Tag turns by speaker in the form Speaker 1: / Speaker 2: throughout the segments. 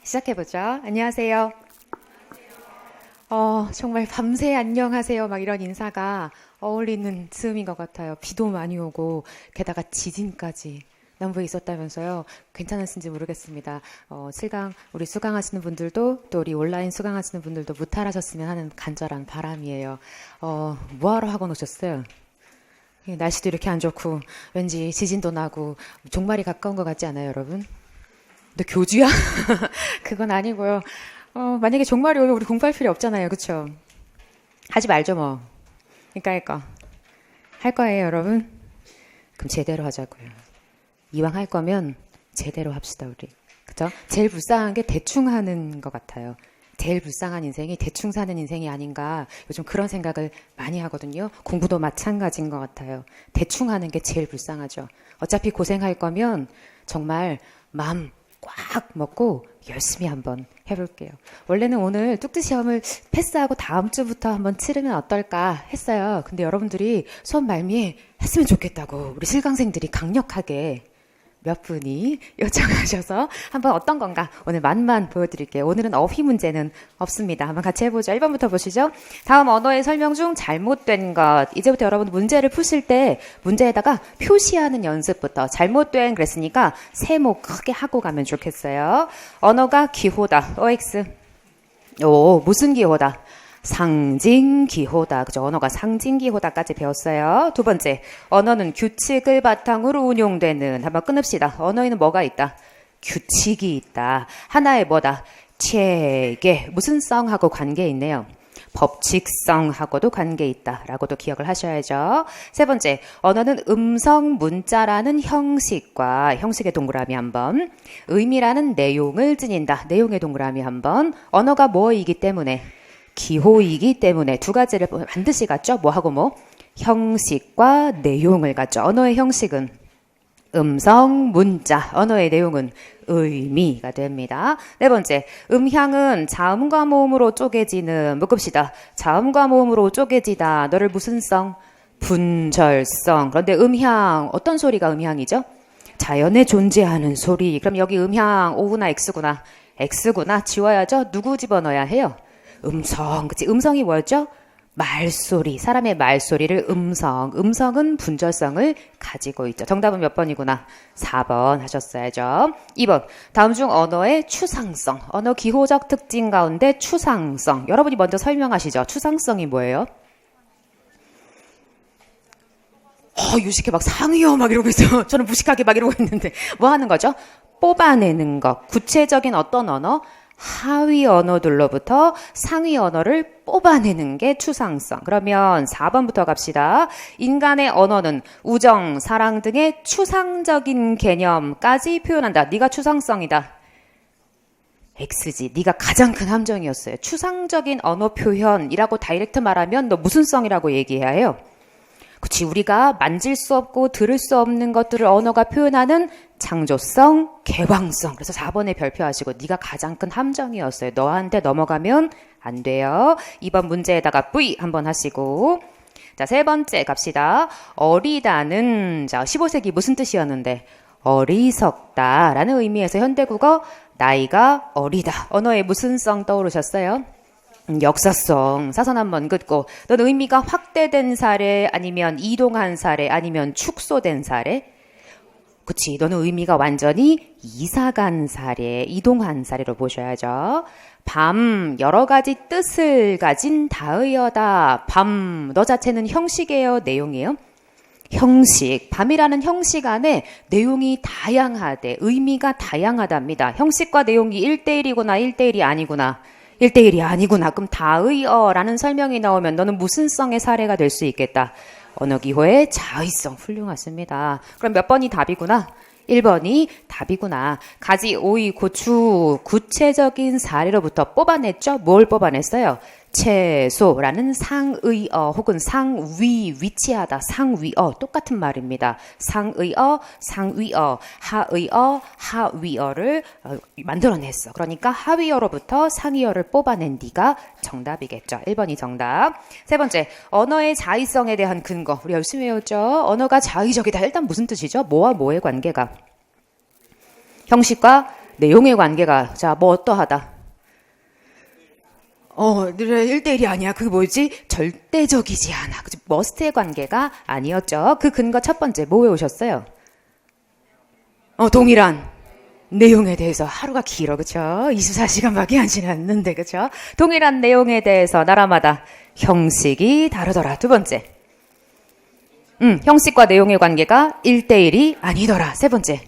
Speaker 1: 시작해보죠. 안녕하세요. 정말 밤새 안녕하세요. 막 이런 인사가 어울리는 즈음인 것 같아요. 비도 많이 오고, 게다가 지진까지 남부에 있었다면서요. 괜찮으신지 모르겠습니다. 우리 수강하시는 분들도, 또 우리 온라인 수강하시는 분들도 무탈하셨으면 하는 간절한 바람이에요. 뭐하러 학원 오셨어요? 날씨도 이렇게 안 좋고, 왠지 지진도 나고, 종말이 가까운 것 같지 않아요, 여러분? 너 교주야? 그건 아니고요. 만약에 종말이 오면 우리 공부할 필요 없잖아요. 그쵸? 하지 말죠, 뭐. 그러니까 할 거예요, 여러분? 그럼 제대로 하자고요. 이왕 할 거면 제대로 합시다, 우리. 그쵸? 제일 불쌍한 게 대충 하는 것 같아요. 제일 불쌍한 인생이 대충 사는 인생이 아닌가. 요즘 그런 생각을 많이 하거든요. 공부도 마찬가지인 것 같아요. 대충 하는 게 제일 불쌍하죠. 어차피 고생할 거면 정말 마음 꽉 먹고 열심히 한번 해볼게요. 원래는 오늘 뚝뚝 시험을 패스하고 다음 주부터 한번 치르면 어떨까 했어요. 근데 여러분들이 수업 말미에 했으면 좋겠다고 우리 실강생들이 강력하게 몇 분이 요청하셔서 한번 어떤 건가 오늘 맛만 보여드릴게요. 오늘은 어휘 문제는 없습니다. 한번 같이 해보죠. 1번부터 보시죠. 다음 언어의 설명 중 잘못된 것. 이제부터 여러분 문제를 푸실 때 문제에다가 표시하는 연습부터. 잘못된 그랬으니까 세모 크게 하고 가면 좋겠어요. 언어가 기호다. OX. 무슨 기호다? 상징기호다. 그죠? 언어가 상징기호다까지 배웠어요. 두 번째, 언어는 규칙을 바탕으로 운용되는. 한번 끊읍시다. 언어에는 뭐가 있다? 규칙이 있다. 하나의 뭐다? 체계. 무슨 성하고 관계 있네요. 법칙성하고도 관계 있다라고도 기억을 하셔야죠. 세 번째, 언어는 음성 문자라는 형식의 동그라미 한번, 의미라는 내용을 지닌다. 내용의 동그라미 한번. 언어가 뭐이기 때문에? 기호이기 때문에 두 가지를 반드시 갖죠. 뭐하고 뭐? 형식과 내용을 갖죠. 언어의 형식은 음성, 문자, 언어의 내용은 의미가 됩니다. 네 번째, 음향은 자음과 모음으로 쪼개지는, 묶읍시다. 자음과 모음으로 쪼개지다. 너를 무슨 성? 분절성. 그런데 음향, 어떤 소리가 음향이죠? 자연에 존재하는 소리. 그럼 여기 음향 O구나 X구나. X구나. 지워야죠. 누구 집어넣어야 해요? 음성. 그치? 음성이 뭐였죠? 말소리. 사람의 말소리를 음성. 음성은 분절성을 가지고 있죠. 정답은 몇 번이구나? 4번 하셨어야죠. 2번. 다음 중 언어의 추상성. 언어 기호적 특징 가운데 추상성. 여러분이 먼저 설명하시죠. 추상성이 뭐예요? 유식해 막 상의어 막 이러고 있어요. 저는 무식하게 막 이러고 있는데. 뭐 하는 거죠? 뽑아내는 것. 구체적인 어떤 언어? 하위 언어들로부터 상위 언어를 뽑아내는 게 추상성. 그러면 4번부터 갑시다. 인간의 언어는 우정, 사랑 등의 추상적인 개념까지 표현한다. 네가 추상성이다. X지. 네가 가장 큰 함정이었어요. 추상적인 언어 표현이라고 다이렉트 말하면 너 무슨 성이라고 얘기해야 해요? 그치, 우리가 만질 수 없고 들을 수 없는 것들을 언어가 표현하는 창조성, 개방성. 그래서 4번에 별표하시고 네가 가장 큰 함정이었어요. 너한테 넘어가면 안 돼요. 2번 문제에다가 V 한번 하시고. 자, 세 번째 갑시다. 어리다는, 자, 15세기 무슨 뜻이었는데? 어리석다 라는 의미에서 현대국어 나이가 어리다. 언어에 무슨 성 떠오르셨어요? 역사성. 사선 한번 긋고. 넌 의미가 확대된 사례, 아니면 이동한 사례, 아니면 축소된 사례? 그치. 너는 의미가 완전히 이사간 사례, 이동한 사례로 보셔야죠. 밤, 여러 가지 뜻을 가진 다의어다. 밤, 너 자체는 형식이에요? 내용이에요? 형식. 밤이라는 형식 안에 내용이 다양하대. 의미가 다양하답니다. 형식과 내용이 1대1이구나, 1대1이 아니구나. 1대1이 아니구나. 그럼 다의어라는 설명이 나오면 너는 무슨 성의 사례가 될 수 있겠다? 언어기호의 자의성. 훌륭하십니다. 그럼 몇 번이 답이구나? 1번이 답이구나. 가지, 오이, 고추 구체적인 사례로부터 뽑아냈죠? 뭘 뽑아냈어요? 채소라는 상의어 혹은 상위, 위치하다, 상위어 똑같은 말입니다. 상의어, 상위어, 하의어, 하위어를 만들어냈어. 그러니까 하위어로부터 상위어를 뽑아낸 네가 정답이겠죠. 1번이 정답. 세 번째, 언어의 자의성에 대한 근거. 우리 열심히 외웠죠? 언어가 자의적이다. 일단 무슨 뜻이죠? 뭐와 뭐의 관계가? 형식과 내용의 관계가, 자, 뭐 어떠하다. 1대1이 아니야. 그게 뭐지? 절대적이지 않아. 그치? 머스트의 관계가 아니었죠. 그 근거 첫 번째, 뭐 외우셨어요? 동일한 내용에 대해서. 하루가 길어, 그쵸? 24시간밖에 안 지났는데, 그쵸? 동일한 내용에 대해서 나라마다 형식이 다르더라. 두 번째, 형식과 내용의 관계가 1대1이 아니더라. 세 번째,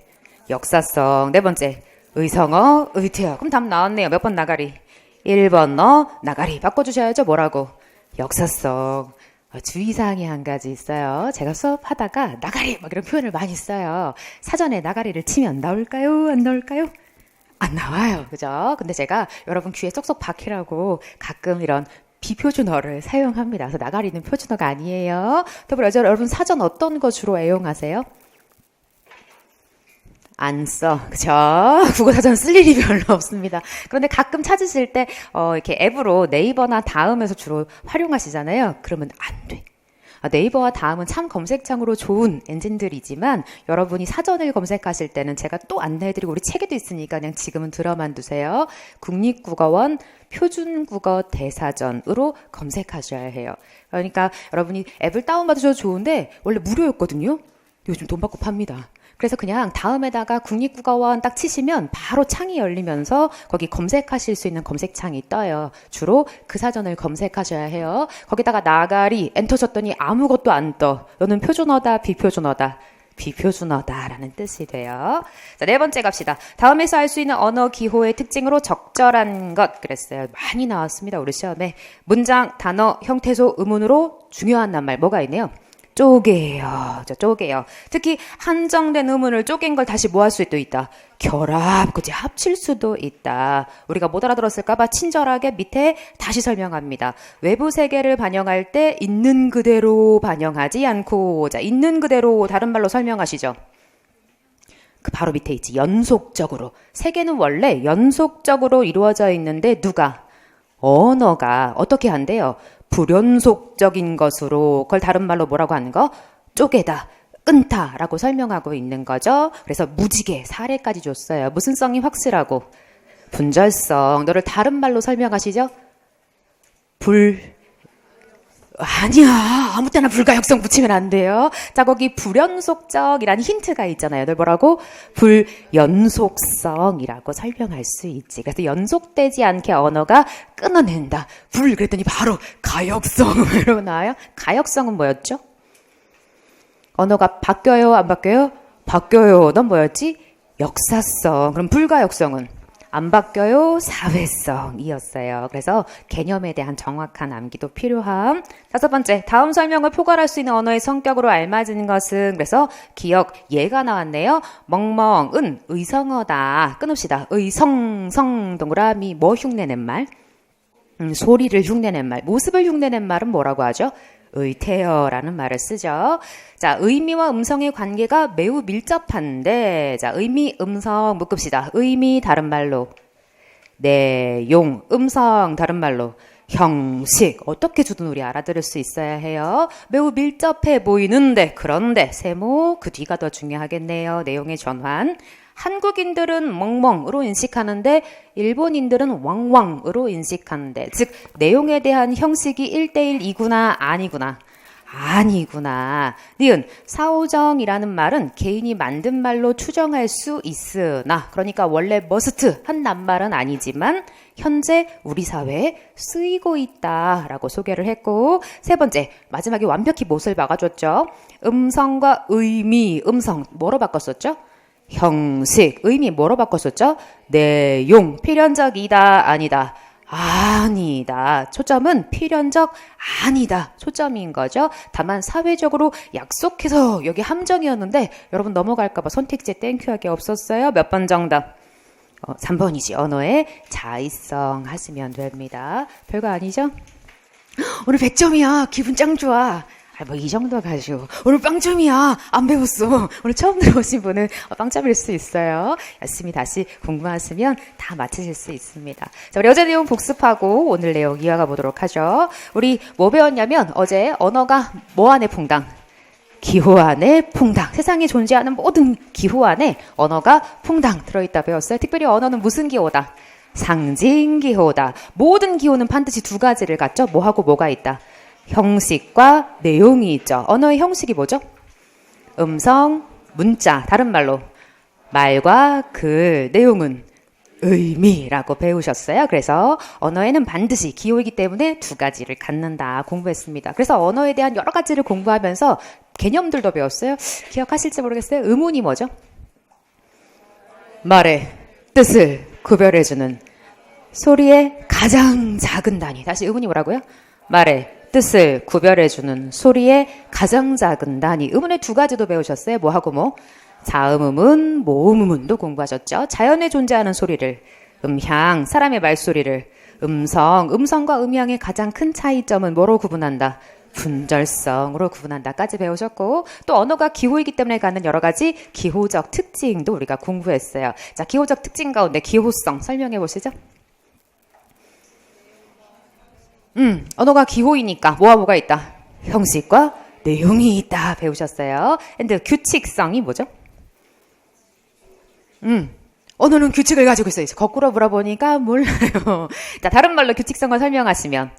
Speaker 1: 역사성. 네 번째, 의성어, 의태어. 그럼 답 나왔네요. 몇 번 나가리? 1번 나가리. 바꿔주셔야죠. 뭐라고? 역사성. 주의사항이 한 가지 있어요. 제가 수업하다가 나가리 막 이런 표현을 많이 써요. 사전에 나가리를 치면 나올까요? 안 나올까요? 안 나와요. 그죠? 근데 제가 여러분 귀에 쏙쏙 박히라고 가끔 이런 비표준어를 사용합니다. 그래서 나가리는 표준어가 아니에요. 더불어 여러분 사전 어떤 거 주로 애용하세요? 안 써. 그쵸? 국어사전 쓸 일이 별로 없습니다. 그런데 가끔 찾으실 때, 이렇게 앱으로 네이버나 다음에서 주로 활용하시잖아요. 그러면 안 돼. 네이버와 다음은 참 검색창으로 좋은 엔진들이지만 여러분이 사전을 검색하실 때는 제가 또 안내해드리고 우리 책에도 있으니까 그냥 지금은 들어만 두세요. 국립국어원 표준국어 대사전으로 검색하셔야 해요. 그러니까 여러분이 앱을 다운받으셔도 좋은데 원래 무료였거든요. 요즘 돈 받고 팝니다. 그래서 그냥 다음에다가 국립국어원 딱 치시면 바로 창이 열리면서 거기 검색하실 수 있는 검색창이 떠요. 주로 그 사전을 검색하셔야 해요. 거기다가 나가리 엔터 쳤더니 아무것도 안 떠. 너는 표준어다, 비표준어다. 비표준어다라는 뜻이 돼요. 자, 네 번째 갑시다. 다음에서 알 수 있는 언어 기호의 특징으로 적절한 것 그랬어요. 많이 나왔습니다. 우리 시험에. 문장, 단어, 형태소, 의문으로 중요한 낱말 뭐가 있네요. 쪼개요. 쪼개요. 특히 한정된 의문을 쪼갠 걸 다시 뭐 할 수도 있다. 결합, 그치? 합칠 수도 있다. 우리가 못 알아들었을까봐 친절하게 밑에 다시 설명합니다. 외부 세계를 반영할 때 있는 그대로 반영하지 않고, 자, 있는 그대로 다른 말로 설명하시죠. 그 바로 밑에 있지. 연속적으로. 세계는 원래 연속적으로 이루어져 있는데 누가? 언어가 어떻게 한대요? 불연속적인 것으로 그걸 다른 말로 뭐라고 하는 거? 쪼개다, 끊다라고 설명하고 있는 거죠. 그래서 무지개, 사례까지 줬어요. 무슨 성이 확실하고? 분절성. 너를 다른 말로 설명하시죠? 아니야. 아무 때나 불가역성 붙이면 안 돼요. 자, 거기 불연속적이라는 힌트가 있잖아요. 너 뭐라고? 불연속성이라고 설명할 수 있지. 그래서 연속되지 않게 언어가 끊어낸다. 그랬더니 바로 가역성으로 나와요. 가역성은 뭐였죠? 언어가 바뀌어요? 안 바뀌어요? 바뀌어요. 넌 뭐였지? 역사성. 그럼 불가역성은? 안 바뀌어요. 사회성이었어요. 그래서 개념에 대한 정확한 암기도 필요함. 다섯 번째, 다음 설명을 포괄할 수 있는 언어의 성격으로 알맞은 것은 그래서 기억, 예가 나왔네요. 멍멍은 의성어다. 끊읍시다. 의성, 동그라미 뭐 흉내낸 말? 소리를 흉내낸 말. 모습을 흉내낸 말은 뭐라고 하죠? 의태어라는 말을 쓰죠. 자, 의미와 음성의 관계가 매우 밀접한데, 자, 의미, 음성 묶읍시다. 의미 다른 말로, 내용, 음성 다른 말로, 형식. 어떻게 주든 우리 알아들을 수 있어야 해요. 매우 밀접해 보이는데, 그런데 세모 그 뒤가 더 중요하겠네요. 내용의 전환. 한국인들은 멍멍으로 인식하는데 일본인들은 왕왕으로 인식하는데 즉 내용에 대한 형식이 1대1이구나 아니구나. 니은 사오정이라는 말은 개인이 만든 말로 추정할 수 있으나 그러니까 원래 머스트 한 낱말은 아니지만 현재 우리 사회에 쓰이고 있다라고 소개를 했고 세 번째 마지막에 완벽히 못을 박아줬죠. 음성과 의미 음성 뭐로 바꿨었죠? 형식, 의미 뭐로 바꿨었죠? 내용, 필연적이다, 아니다. 아니다. 초점은 필연적 아니다. 초점인 거죠. 다만 사회적으로 약속해서 여기 함정이었는데 여러분 넘어갈까봐 선택지에 땡큐하게 없었어요. 몇 번 정답? 3번이지. 언어의 자의성 하시면 됩니다. 별거 아니죠? 오늘 100점이야. 기분 짱 좋아. 뭐 이 정도 가지고 오늘 빵점이야 안 배웠어. 오늘 처음 들어오신 분은 빵점일 수 있어요. 열심히 다시 공부하시면 다 맞추실 수 있습니다. 자, 우리 어제 내용 복습하고 오늘 내용 이어가 보도록 하죠. 우리 뭐 배웠냐면 어제 언어가 뭐 안에 퐁당? 기호 안에 퐁당. 세상에 존재하는 모든 기호 안에 언어가 퐁당 들어있다 배웠어요. 특별히 언어는 무슨 기호다? 상징 기호다. 모든 기호는 반드시 두 가지를 갖죠. 뭐하고 뭐가 있다? 형식과 내용이 있죠. 언어의 형식이 뭐죠? 음성, 문자. 다른 말로 말과 글, 내용은 의미라고 배우셨어요. 그래서 언어에는 반드시 기호이기 때문에 두 가지를 갖는다 공부했습니다. 그래서 언어에 대한 여러 가지를 공부하면서 개념들도 배웠어요. 기억하실지 모르겠어요. 의문이 뭐죠? 말의 뜻을 구별해주는 소리의 가장 작은 단위. 다시 의문이 뭐라고요? 말의 뜻을 구별해주는 소리의 가장 작은 단위. 의문의 두 가지도 배우셨어요. 뭐하고 뭐? 자음음은, 모음음은도 공부하셨죠. 자연에 존재하는 소리를, 음향, 사람의 말소리를, 음성과 음향의 가장 큰 차이점은 뭐로 구분한다? 분절성으로 구분한다까지 배우셨고, 또 언어가 기호이기 때문에 갖는 여러 가지 기호적 특징도 우리가 공부했어요. 자, 기호적 특징 가운데 기호성 설명해 보시죠. 언어가 기호이니까 뭐가 있다? 형식과 내용이 있다 배우셨어요. 근데 규칙성이 뭐죠? 언어는 규칙을 가지고 있어요. 거꾸로 물어보니까 몰라요. 자, 다른 말로 규칙성을 설명하시면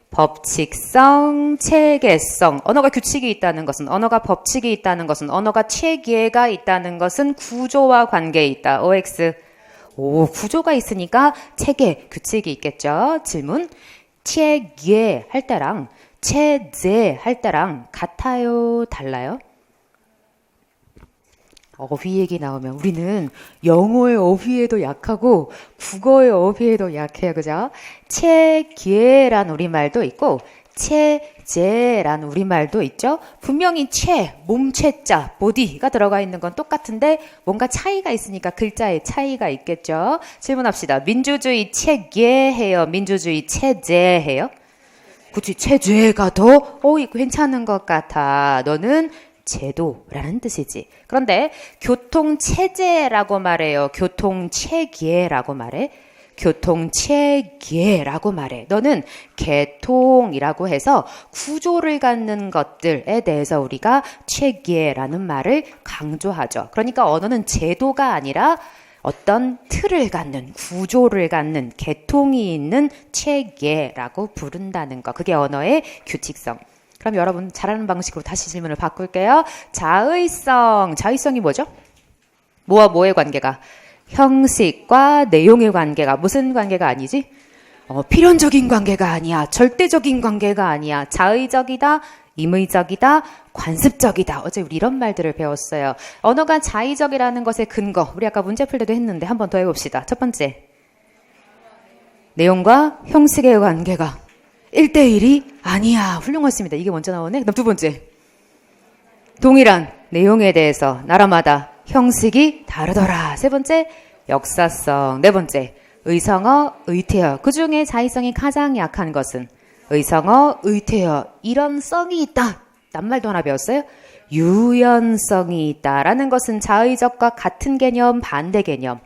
Speaker 1: 법칙성, 체계성. 언어가 규칙이 있다는 것은, 언어가 법칙이 있다는 것은, 언어가 체계가 있다는 것은 구조와 관계에 있다. OX. 구조가 있으니까 체계, 규칙이 있겠죠. 질문. 체계 할 때랑 체제 할 때랑 같아요? 달라요? 어휘 얘기 나오면 우리는 영어의 어휘에도 약하고 국어의 어휘에도 약해요. 그죠? 체계란 우리말도 있고 체제란 우리말도 있죠. 분명히 몸체자, 보디가 들어가 있는 건 똑같은데 뭔가 차이가 있으니까 글자의 차이가 있겠죠. 질문합시다. 민주주의 체계해요? 민주주의 체제해요? 그치, 체제가 더 괜찮은 것 같아. 너는 제도라는 뜻이지. 그런데 교통체제라고 말해요? 교통체계라고 말해? 교통체계라고 말해. 너는 개통이라고 해서 구조를 갖는 것들에 대해서 우리가 체계라는 말을 강조하죠. 그러니까 언어는 제도가 아니라 어떤 틀을 갖는, 구조를 갖는, 개통이 있는 체계라고 부른다는 거. 그게 언어의 규칙성. 그럼 여러분 잘하는 방식으로 다시 질문을 바꿀게요. 자의성이 뭐죠? 뭐와 뭐의 관계가? 형식과 내용의 관계가. 무슨 관계가 아니지? 필연적인 관계가 아니야. 절대적인 관계가 아니야. 자의적이다, 임의적이다, 관습적이다. 어제 우리 이런 말들을 배웠어요. 언어가 자의적이라는 것의 근거. 우리 아까 문제 풀 때도 했는데 한 번 더 해봅시다. 첫 번째. 내용과 형식의 관계가 1대1이 아니야. 훌륭했습니다. 이게 먼저 나오네. 그다음 두 번째. 동일한 내용에 대해서 나라마다 형식이 다르더라. 세 번째. 역사성. 네 번째. 의성어, 의태어. 그중에 자의성이 가장 약한 것은 의성어, 의태어. 이런 성이 있다. 낱말도 하나 배웠어요. 유연성이 있다라는 것은 자의적과 같은 개념, 반대 개념.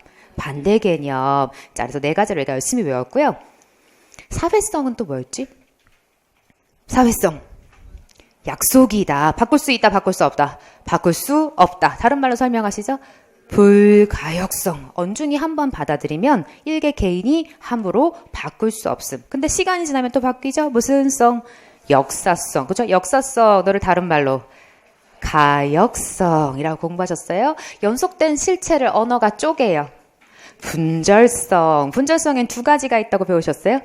Speaker 1: 자, 그래서 네 가지를 우리가 열심히 배웠고요. 사회성은 또 뭐였지? 사회성. 약속이다. 바꿀 수 있다, 바꿀 수 없다. 바꿀 수 없다. 다른 말로 설명하시죠? 불가역성. 언중이 한번 받아들이면 일개 개인이 함부로 바꿀 수 없음. 근데 시간이 지나면 또 바뀌죠? 무슨 성? 역사성. 그죠? 역사성. 너를 다른 말로 가역성이라고 공부하셨어요? 연속된 실체를 언어가 쪼개요. 분절성. 분절성엔 두 가지가 있다고 배우셨어요?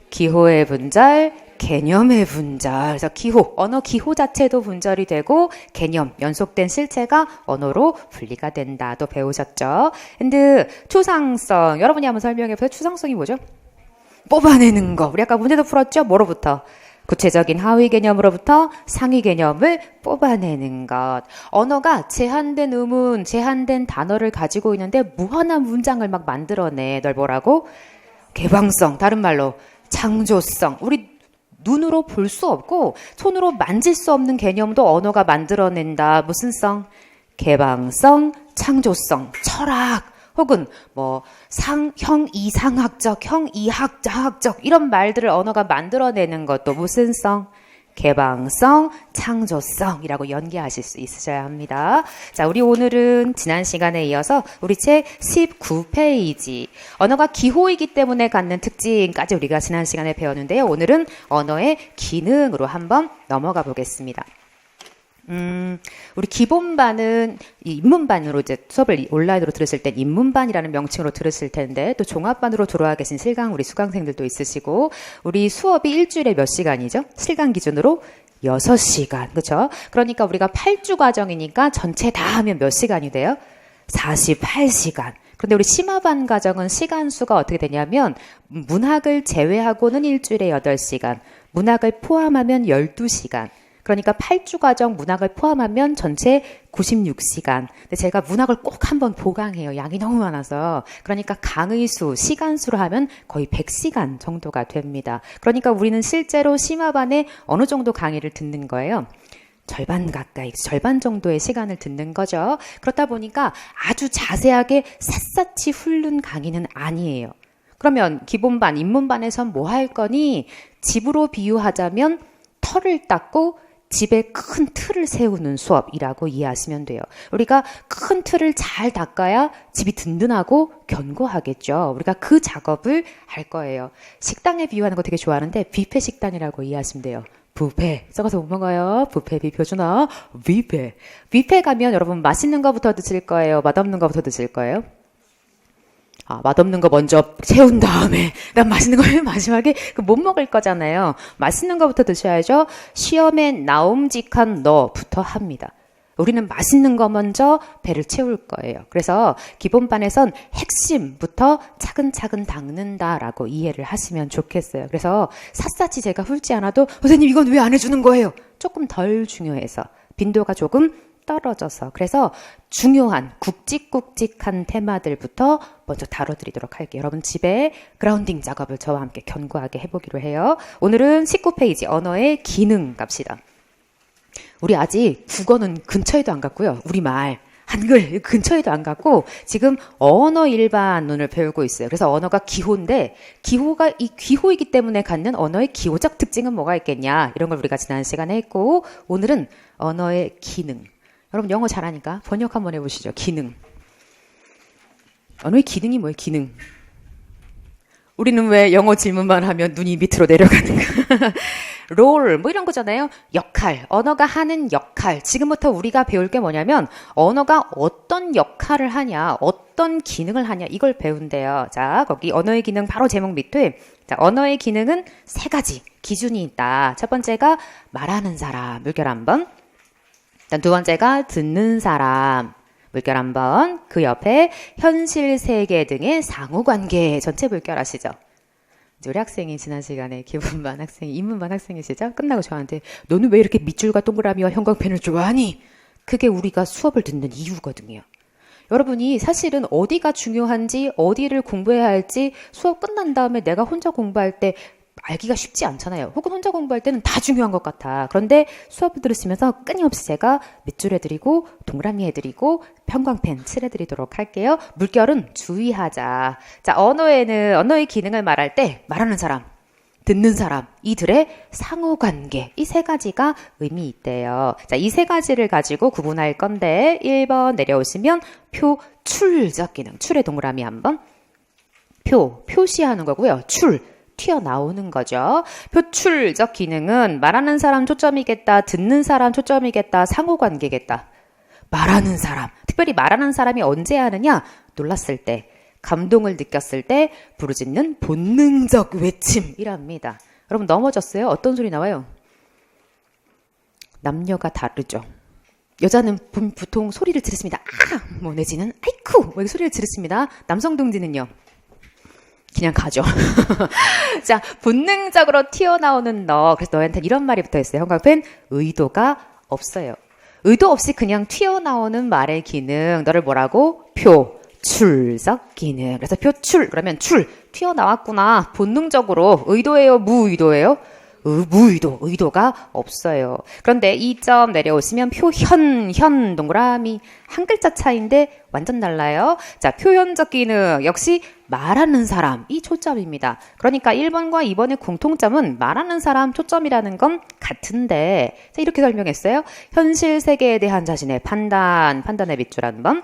Speaker 1: 기호의 분절, 개념의 분절. 그래서 기호, 언어 기호 자체도 분절이 되고 개념, 연속된 실체가 언어로 분리가 된다도 배우셨죠. 근데 추상성, 여러분이 한번 설명해 보세요. 추상성이 뭐죠? 뽑아내는 거. 우리 아까 문제도 풀었죠? 뭐로부터? 구체적인 하위 개념으로부터 상위 개념을 뽑아내는 것. 언어가 제한된 의문, 제한된 단어를 가지고 있는데 무한한 문장을 막 만들어내. 널 뭐라고? 개방성, 다른 말로 창조성. 우리 눈으로 볼 수 없고 손으로 만질 수 없는 개념도 언어가 만들어낸다. 무슨 성? 개방성, 창조성, 철학, 혹은 뭐 형이상학적, 형이학자학적 이런 말들을 언어가 만들어내는 것도 무슨 성? 개방성, 창조성이라고 연계하실 수 있으셔야 합니다. 자, 우리 오늘은 지난 시간에 이어서 우리 책 19페이지 언어가 기호이기 때문에 갖는 특징까지 우리가 지난 시간에 배웠는데요. 오늘은 언어의 기능으로 한번 넘어가 보겠습니다. 우리 기본반은 입문반으로 이제 수업을 온라인으로 들으실 땐 입문반이라는 명칭으로 들으실 텐데 또 종합반으로 들어와 계신 실강 우리 수강생들도 있으시고 우리 수업이 일주일에 몇 시간이죠? 실강 기준으로 6시간. 그렇죠? 그러니까 우리가 8주 과정이니까 전체 다 하면 몇 시간이 돼요? 48시간. 그런데 우리 심화반 과정은 시간 수가 어떻게 되냐면 문학을 제외하고는 일주일에 8시간, 문학을 포함하면 12시간. 그러니까 8주 과정 문학을 포함하면 전체 96시간. 근데 제가 문학을 꼭 한번 보강해요. 양이 너무 많아서. 그러니까 강의 수, 시간 수로 하면 거의 100시간 정도가 됩니다. 그러니까 우리는 실제로 심화반에 어느 정도 강의를 듣는 거예요. 절반 가까이, 절반 정도의 시간을 듣는 거죠. 그렇다 보니까 아주 자세하게 샅샅이 훑는 강의는 아니에요. 그러면 기본반, 입문반에선 뭐 할 거니? 집으로 비유하자면 털을 닦고 집에 큰 틀을 세우는 수업이라고 이해하시면 돼요. 우리가 큰 틀을 잘 닦아야 집이 든든하고 견고하겠죠. 우리가 그 작업을 할 거예요. 식당에 비유하는 거 되게 좋아하는데 뷔페 식단이라고 이해하시면 돼요. 뷔페. 썩어서 못 먹어요. 뷔페, 비표준어. 뷔페. 뷔페 가면 여러분 맛있는 거부터 드실 거예요? 맛없는 거부터 드실 거예요? 맛없는 거 먼저 채운 다음에 난 맛있는 거 마지막에 못 먹을 거잖아요. 맛있는 거부터 드셔야죠. 시험에 나옴직한 너부터 합니다. 우리는 맛있는 거 먼저 배를 채울 거예요. 그래서 기본반에선 핵심부터 차근차근 닦는다라고 이해를 하시면 좋겠어요. 그래서 샅샅이 제가 훑지 않아도 선생님 이건 왜 안 해주는 거예요? 조금 덜 중요해서 빈도가 조금 떨어져서 그래서 중요한 굵직굵직한 테마들부터 먼저 다뤄드리도록 할게요. 여러분 집에 그라운딩 작업을 저와 함께 견고하게 해보기로 해요. 오늘은 19페이지 언어의 기능 갑시다. 우리 아직 국어는 근처에도 안 갔고요. 우리말 한글 근처에도 안 갔고 지금 언어 일반론을 배우고 있어요. 그래서 언어가 기호인데 기호가 이 기호이기 때문에 갖는 언어의 기호적 특징은 뭐가 있겠냐 이런 걸 우리가 지난 시간에 했고 오늘은 언어의 기능. 여러분 영어 잘하니까 번역 한번 해보시죠. 기능. 언어의 기능이 뭐예요? 기능. 우리는 왜 영어 질문만 하면 눈이 밑으로 내려가는가? 롤, 뭐 이런 거잖아요. 역할, 언어가 하는 역할. 지금부터 우리가 배울 게 뭐냐면 언어가 어떤 역할을 하냐, 어떤 기능을 하냐 이걸 배운대요. 자, 거기 언어의 기능 바로 제목 밑에 자, 언어의 기능은 3가지 기준이 있다. 첫 번째가 말하는 사람, 물결 한번. 두 번째가 듣는 사람, 물결 한번. 그 옆에 현실 세계 등의 상호관계 전체 물결 아시죠? 우리 학생이 지난 시간에 기본반 학생이 입문반 학생이시죠? 끝나고 저한테 너는 왜 이렇게 밑줄과 동그라미와 형광펜을 좋아하니? 그게 우리가 수업을 듣는 이유거든요. 여러분이 사실은 어디가 중요한지 어디를 공부해야 할지 수업 끝난 다음에 내가 혼자 공부할 때 알기가 쉽지 않잖아요. 혹은 혼자 공부할 때는 다 중요한 것 같아. 그런데 수업을 들으시면서 끊임없이 제가 밑줄 해드리고 동그라미 해드리고 형광펜 칠해드리도록 할게요. 물결은 주의하자. 자, 언어의 기능을 말할 때 말하는 사람, 듣는 사람, 이들의 상호관계 이 3가지가 의미 있대요. 자, 이 3가지를 가지고 구분할 건데 1번 내려오시면 출적 기능, 출의 동그라미 한번. 표시하는 거고요. 튀어나오는 거죠. 표출적 기능은 말하는 사람 초점이겠다, 듣는 사람 초점이겠다, 상호관계겠다. 말하는 사람, 특별히 말하는 사람이 언제 하느냐? 놀랐을 때, 감동을 느꼈을 때 부르짖는 본능적 외침이랍니다. 여러분 넘어졌어요? 어떤 소리 나와요? 남녀가 다르죠. 여자는 보통 소리를 지르습니다. 뭐 내지는 아이쿠 뭐 이렇게 소리를 지르습니다. 남성 동지는요? 그냥 가죠. 자, 본능적으로 튀어나오는 너. 그래서 너한테 이런 말이 붙어있어요. 형광펜, 의도가 없어요. 의도 없이 그냥 튀어나오는 말의 기능. 너를 뭐라고? 출적 기능. 그래서 그러면 튀어나왔구나. 본능적으로. 의도예요? 무의도예요? 무의도, 의도가 없어요. 그런데 2점 내려오시면 표현 동그라미 한 글자 차이인데 완전 달라요. 자, 표현적 기능 역시 말하는 사람 이 초점입니다. 그러니까 1번과 2번의 공통점은 말하는 사람 초점이라는 건 같은데 자, 이렇게 설명했어요. 현실 세계에 대한 자신의 판단의 밑줄 한 번,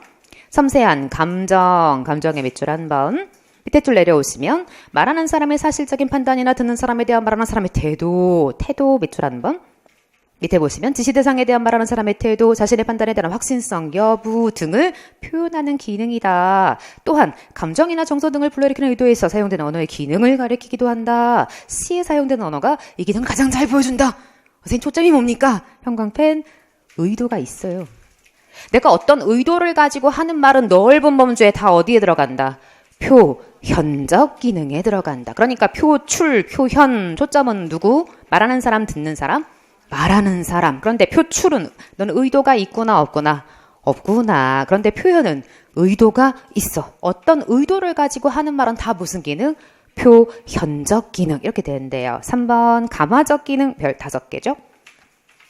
Speaker 1: 섬세한 감정의 밑줄 한 번, 밑에 줄 내려오시면 말하는 사람의 사실적인 판단이나 듣는 사람에 대한 말하는 사람의 태도 밑줄 한 번, 밑에 보시면 지시 대상에 대한 말하는 사람의 태도, 자신의 판단에 대한 확신성, 여부 등을 표현하는 기능이다. 또한 감정이나 정서 등을 불러일으키는 의도에서 사용되는 언어의 기능을 가리키기도 한다. 시에 사용되는 언어가 이 기능을 가장 잘 보여준다. 선생님 초점이 뭡니까? 형광펜 의도가 있어요. 내가 어떤 의도를 가지고 하는 말은 넓은 범주에 다 어디에 들어간다? 표현적 기능에 들어간다. 그러니까 표출, 표현, 초점은 누구? 말하는 사람, 듣는 사람? 말하는 사람. 그런데 표출은 너는 의도가 있구나 없구나? 없구나. 그런데 표현은 의도가 있어. 어떤 의도를 가지고 하는 말은 다 무슨 기능? 표현적 기능. 이렇게 되는데요. 3번 감화적 기능 별 5개죠.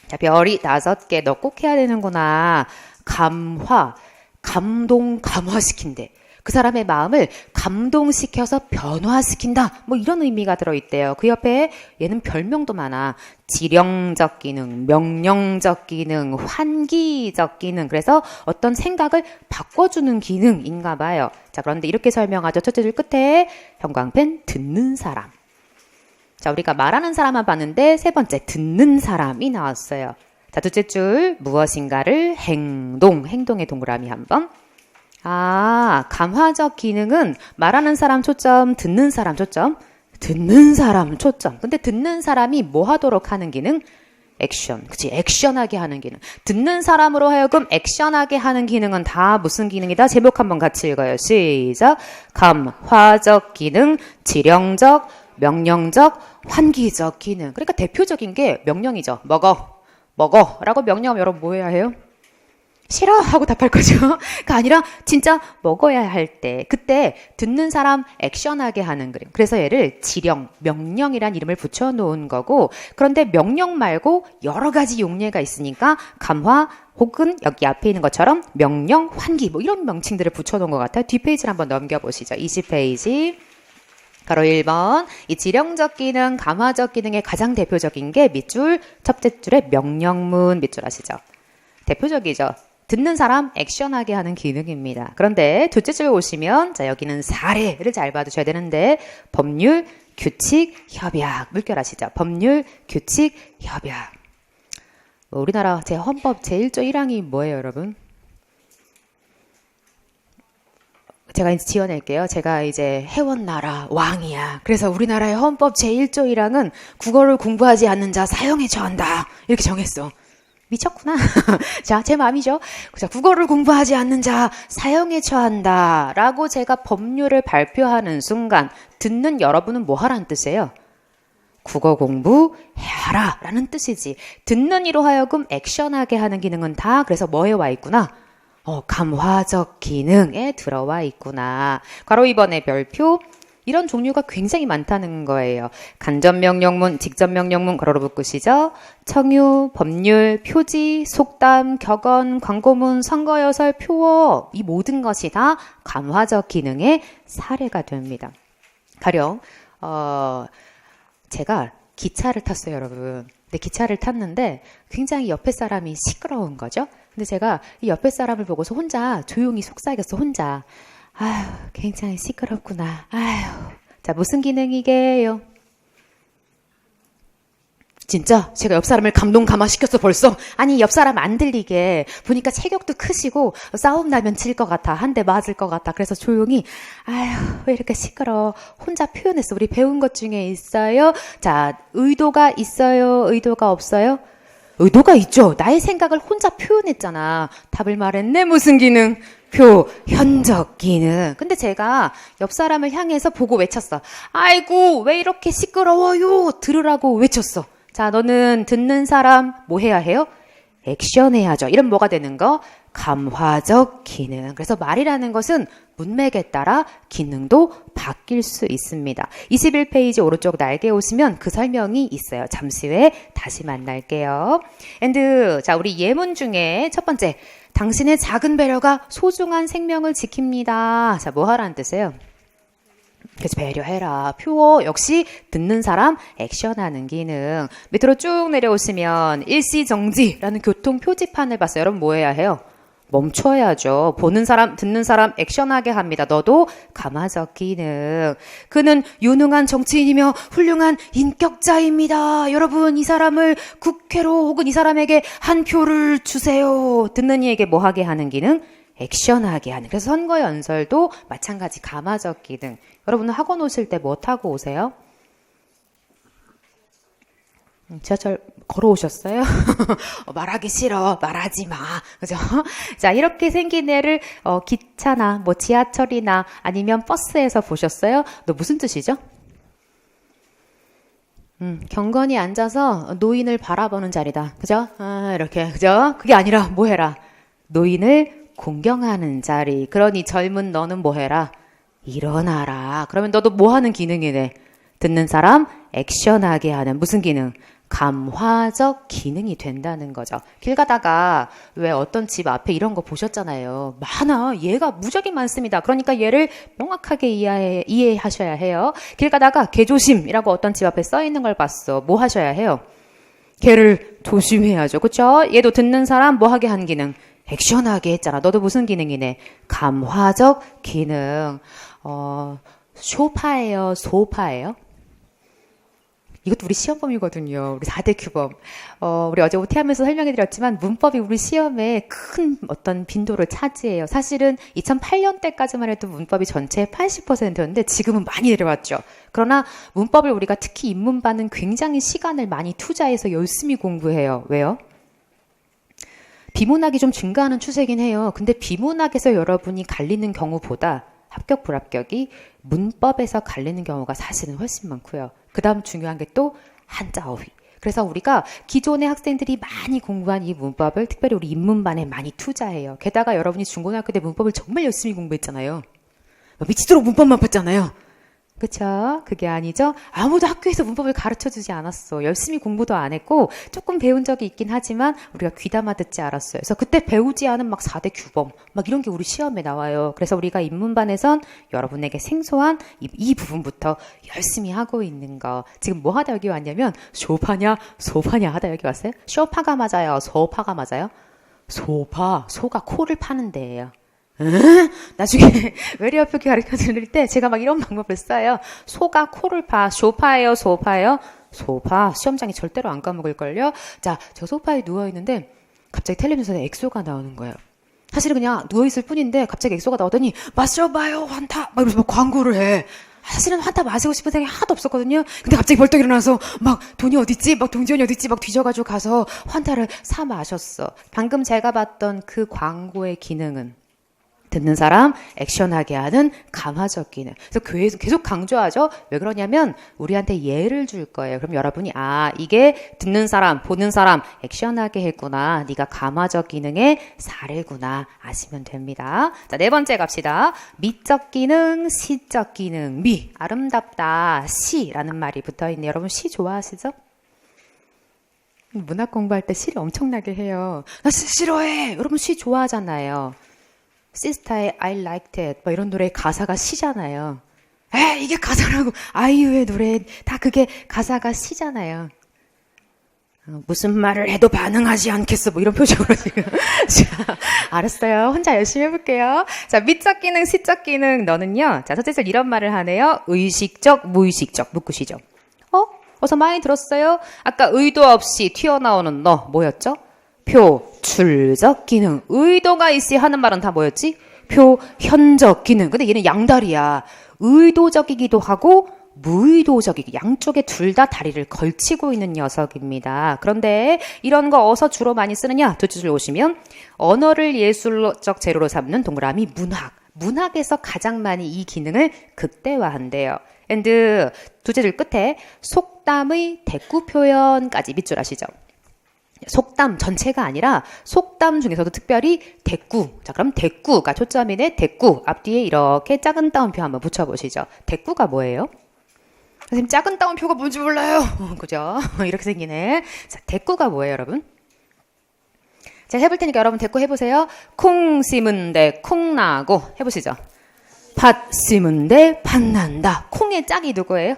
Speaker 1: 자, 별이 5개. 너 꼭 해야 되는구나. 감화, 감화시킨대. 그 사람의 마음을 감동시켜서 변화시킨다. 뭐 이런 의미가 들어있대요. 그 옆에 얘는 별명도 많아. 지령적 기능, 명령적 기능, 환기적 기능. 그래서 어떤 생각을 바꿔주는 기능인가 봐요. 자, 그런데 이렇게 설명하죠. 첫째 줄 끝에 형광펜 듣는 사람. 자, 우리가 말하는 사람만 봤는데 세 번째 듣는 사람이 나왔어요. 자, 둘째 줄 무엇인가를 행동의 동그라미 한 번. 감화적 기능은 말하는 사람 초점, 듣는 사람 초점, 듣는 사람 초점. 근데 듣는 사람이 뭐 하도록 하는 기능? 액션. 그치? 액션하게 하는 기능. 듣는 사람으로 하여금 액션하게 하는 기능은 다 무슨 기능이다? 제목 한번 같이 읽어요. 시작. 감화적 기능, 지령적, 명령적, 환기적 기능. 그러니까 대표적인 게 명령이죠. 먹어 라고 명령하면 여러분 뭐 해야 해요? 싫어 하고 답할 거죠. 그게 아니라 진짜 먹어야 할 때 그때 듣는 사람 액션하게 하는 그림. 그래서 얘를 지령, 명령이란 이름을 붙여놓은 거고 그런데 명령 말고 여러 가지 용례가 있으니까 감화 혹은 여기 앞에 있는 것처럼 명령, 환기 뭐 이런 명칭들을 붙여놓은 것 같아요. 뒷페이지를 한번 넘겨보시죠. 20페이지. 바로 1번 이 지령적 기능, 감화적 기능의 가장 대표적인 게 밑줄 첫째 줄의 명령문 밑줄 아시죠? 대표적이죠. 듣는 사람 액션하게 하는 기능입니다. 그런데 둘째 줄 오시면 자 여기는 사례를 잘 봐두셔야 되는데 법률, 규칙, 협약 물결 아시죠? 법률, 규칙, 협약. 우리나라 제 헌법 제1조 1항이 뭐예요, 여러분? 제가 이제 지어낼게요. 제가 이제 해원나라 왕이야. 그래서 우리나라의 헌법 제1조 1항은 국어를 공부하지 않는 자 사형에 처한다. 이렇게 정했어. 미쳤구나. 자, 제 마음이죠. 자, 국어를 공부하지 않는 자 사형에 처한다. 라고 제가 법률을 발표하는 순간 듣는 여러분은 뭐 하라는 뜻이에요? 국어 공부해라 라는 뜻이지. 듣는 이로 하여금 액션하게 하는 기능은 다 그래서 뭐에 와 있구나? 감화적 기능에 들어와 있구나. 괄호 2번의 별표. 이런 종류가 굉장히 많다는 거예요. 간접명령문, 직접명령문 괄호로 묶으시죠. 청유, 법률, 표지, 속담, 격언, 광고문, 선거여설, 표어 이 모든 것이 다 감화적 기능의 사례가 됩니다. 가령 제가 기차를 탔어요, 여러분. 근데 기차를 탔는데 굉장히 옆에 사람이 시끄러운 거죠. 근데 제가 이 옆에 사람을 보고서 혼자 조용히 속삭였어, 혼자. 아휴, 굉장히 시끄럽구나. 아휴. 자, 무슨 기능이게요? 진짜 제가 옆 사람을 감동감화시켰어 벌써. 아니 옆 사람 안 들리게. 보니까 체격도 크시고 싸움 나면 질 것 같아. 한 대 맞을 것 같아. 그래서 조용히 아휴 왜 이렇게 시끄러워. 혼자 표현했어. 우리 배운 것 중에 있어요. 자, 의도가 있어요? 의도가 없어요? 의도가 있죠. 나의 생각을 혼자 표현했잖아. 답을 말했네. 무슨 기능? 표현적 기능. 근데 제가 옆 사람을 향해서 보고 외쳤어. 아이고 왜 이렇게 시끄러워요. 들으라고 외쳤어. 자, 너는 듣는 사람 뭐 해야 해요? 액션 해야죠. 이런 뭐가 되는 거? 감화적 기능. 그래서 말이라는 것은 문맥에 따라 기능도 바뀔 수 있습니다. 21페이지 오른쪽 날개에 오시면 그 설명이 있어요. 잠시 후에 다시 만날게요. 자, 우리 예문 중에 첫 번째, 당신의 작은 배려가 소중한 생명을 지킵니다. 자, 뭐 하라는 뜻이에요? 그래서 배려해라. 표어 역시 듣는 사람 액션하는 기능. 밑으로 쭉 내려오시면 일시정지라는 교통 표지판을 봤어요. 여러분 뭐 해야 해요? 멈춰야죠. 보는 사람, 듣는 사람 액션하게 합니다. 너도 감화적 기능. 그는 유능한 정치인이며 훌륭한 인격자입니다. 여러분 이 사람을 국회로 혹은 이 사람에게 한 표를 주세요. 듣는 이에게 뭐 하게 하는 기능? 액션하게 하는. 그래서 선거 연설도 마찬가지 감화적 기능. 여러분 학원 오실 때 뭐 타고 오세요? 지하철 걸어오셨어요? 말하기 싫어. 말하지 마. 그죠? 자, 이렇게 생긴 애를 기차나 뭐 지하철이나 아니면 버스에서 보셨어요? 너 무슨 뜻이죠? 경건히 앉아서 노인을 바라보는 자리다. 그죠? 이렇게. 그죠? 그게 아니라 뭐 해라? 노인을 공경하는 자리. 그러니 젊은 너는 뭐 해라? 일어나라. 그러면 너도 뭐 하는 기능이네? 듣는 사람 액션하게 하는 무슨 기능? 감화적 기능이 된다는 거죠. 길 가다가 왜 어떤 집 앞에 이런 거 보셨잖아요. 많아. 얘가 무지하게 많습니다. 그러니까 얘를 명확하게 이해하셔야 해요. 길 가다가 개 조심이라고 어떤 집 앞에 써 있는 걸 봤어. 뭐 하셔야 해요? 개를 조심해야죠. 그렇죠? 얘도 듣는 사람 뭐 하게 한 기능? 액션하게 했잖아. 너도 무슨 기능이네? 감화적 기능. 쇼파예요? 소파예요? 이것도 우리 시험범이거든요. 우리 4대 규범. 우리 어제 OT 하면서 설명해드렸지만 문법이 우리 시험에 큰 어떤 빈도를 차지해요. 사실은 2008년 때까지만 해도 문법이 전체의 80%였는데 지금은 많이 내려왔죠. 그러나 문법을 우리가 특히 입문반은 굉장히 시간을 많이 투자해서 열심히 공부해요. 왜요? 비문학이 좀 증가하는 추세긴 해요. 근데 비문학에서 여러분이 갈리는 경우보다 합격, 불합격이 문법에서 갈리는 경우가 사실은 훨씬 많고요. 그 다음 중요한 게 또 한자 어휘. 그래서 우리가 기존의 학생들이 많이 공부한 이 문법을 특별히 우리 입문반에 많이 투자해요. 게다가 여러분이 중고등학교 때 문법을 정말 열심히 공부했잖아요. 미치도록 문법만 봤잖아요. 그쵸? 그게 아니죠? 아무도 학교에서 문법을 가르쳐주지 않았어. 열심히 공부도 안 했고 조금 배운 적이 있긴 하지만 우리가 귀담아 듣지 않았어요. 그래서 그때 배우지 않은 막 4대 규범 막 이런 게 우리 시험에 나와요. 그래서 우리가 입문반에선 여러분에게 생소한 이 부분부터 열심히 하고 있는 거. 지금 뭐 하다 여기 왔냐면 쇼파냐 소파냐 하다 여기 왔어요? 쇼파가 맞아요? 소파가 맞아요? 소파, 소가 코를 파는 데예요. 나중에 외래어표기 가르쳐 드릴 때 제가 막 이런 방법을 써요. 소가 코를 파. 쇼파예요? 소파예요? 소파. 시험장이 절대로 안 까먹을걸요? 자, 저 소파에 누워있는데 갑자기 텔레비전에 엑소가 나오는 거예요. 사실은 그냥 누워있을 뿐인데 갑자기 엑소가 나오더니 마셔봐요 환타 막 이러면서 막 광고를 해. 사실은 환타 마시고 싶은 생각이 하나도 없었거든요. 근데 갑자기 벌떡 일어나서 막 돈이 어딨지? 막 동전이 어딨지? 막 뒤져가지고 가서 환타를 사 마셨어. 방금 제가 봤던 그 광고의 기능은 듣는 사람 액션하게 하는 감화적 기능. 그래서 계속 강조하죠. 왜 그러냐면 우리한테 예를 줄 거예요. 그럼 여러분이 이게 듣는 사람, 보는 사람 액션하게 했구나. 네가 감화적 기능의 사례구나 아시면 됩니다. 자, 네 번째 갑시다. 미적 기능, 시적 기능. 미, 아름답다. 시라는 말이 붙어있네요. 여러분 시 좋아하시죠? 문학 공부할 때 시를 엄청나게 해요. 나 시 싫어해. 여러분 시 좋아하잖아요. 시스타의 I liked it 뭐 이런 노래 가사가 시잖아요. 이게 가사라고. 아이유의 노래 다 그게 가사가 시잖아요. 무슨 말을 해도 반응하지 않겠어 뭐 이런 표정으로 지금. 자, 알았어요. 혼자 열심히 해볼게요. 자, 미적 기능, 시적 기능. 너는요. 자, 첫째 줄 이런 말을 하네요. 의식적, 무의식적. 묶으시죠. 어서 많이 들었어요? 아까 의도 없이 튀어나오는 너 뭐였죠? 표출적 기능. 의도가 있이 하는 말은 다 뭐였지? 표현적 기능. 근데 얘는 양다리야. 의도적이기도 하고 무의도적이기. 양쪽에 둘 다 다리를 걸치고 있는 녀석입니다. 그런데 이런 거 어디서 주로 많이 쓰느냐? 두 줄 오시면 언어를 예술적 재료로 삼는 동그라미 문학. 문학에서 가장 많이 이 기능을 극대화한대요. 두째 줄 끝에 속담의 대꾸 표현까지 밑줄 아시죠? 속담 전체가 아니라 속담 중에서도 특별히 대꾸. 자, 그럼 대꾸가 초점이네. 대꾸. 앞뒤에 이렇게 작은 따옴표 한번 붙여보시죠. 대꾸가 뭐예요? 선생님, 작은 따옴표가 뭔지 몰라요. 그죠? 이렇게 생기네. 자, 대꾸가 뭐예요, 여러분? 제가 해볼 테니까 여러분 대꾸 해보세요. 콩 심은데 콩 나고 해보시죠. 팥 심은데 팥 난다. 콩의 짝이 누구예요?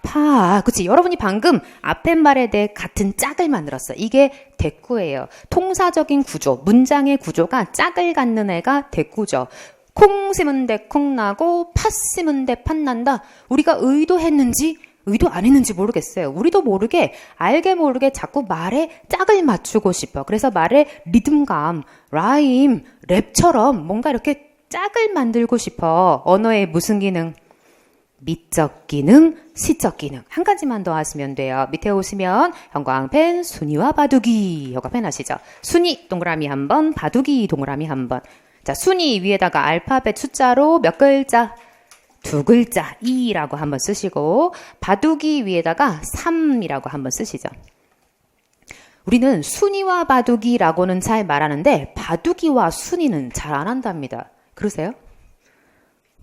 Speaker 1: 파. 그치. 여러분이 방금 앞에 말에 대해 같은 짝을 만들었어요. 이게 대꾸예요. 통사적인 구조, 문장의 구조가 짝을 갖는 애가 대꾸죠. 콩 심은데 콩 나고 팥 심은데 팥 난다. 우리가 의도했는지 의도 안 했는지 모르겠어요. 우리도 모르게 알게 모르게 자꾸 말에 짝을 맞추고 싶어. 그래서 말에 리듬감, 라임, 랩처럼 뭔가 이렇게 짝을 만들고 싶어. 언어의 무슨 기능? 미적 기능, 시적 기능. 한 가지만 더 하시면 돼요. 밑에 오시면 형광펜, 순위와 바둑이. 형광펜 하시죠. 순위 동그라미 한 번, 바둑이 동그라미 한 번. 자, 순위 위에다가 알파벳 숫자로 몇 글자? 2글자 2라고 한번 쓰시고 바둑이 위에다가 3이라고 한번 쓰시죠. 우리는 순위와 바둑이라고는 잘 말하는데 바둑이와 순위는 잘 안 한답니다. 그러세요?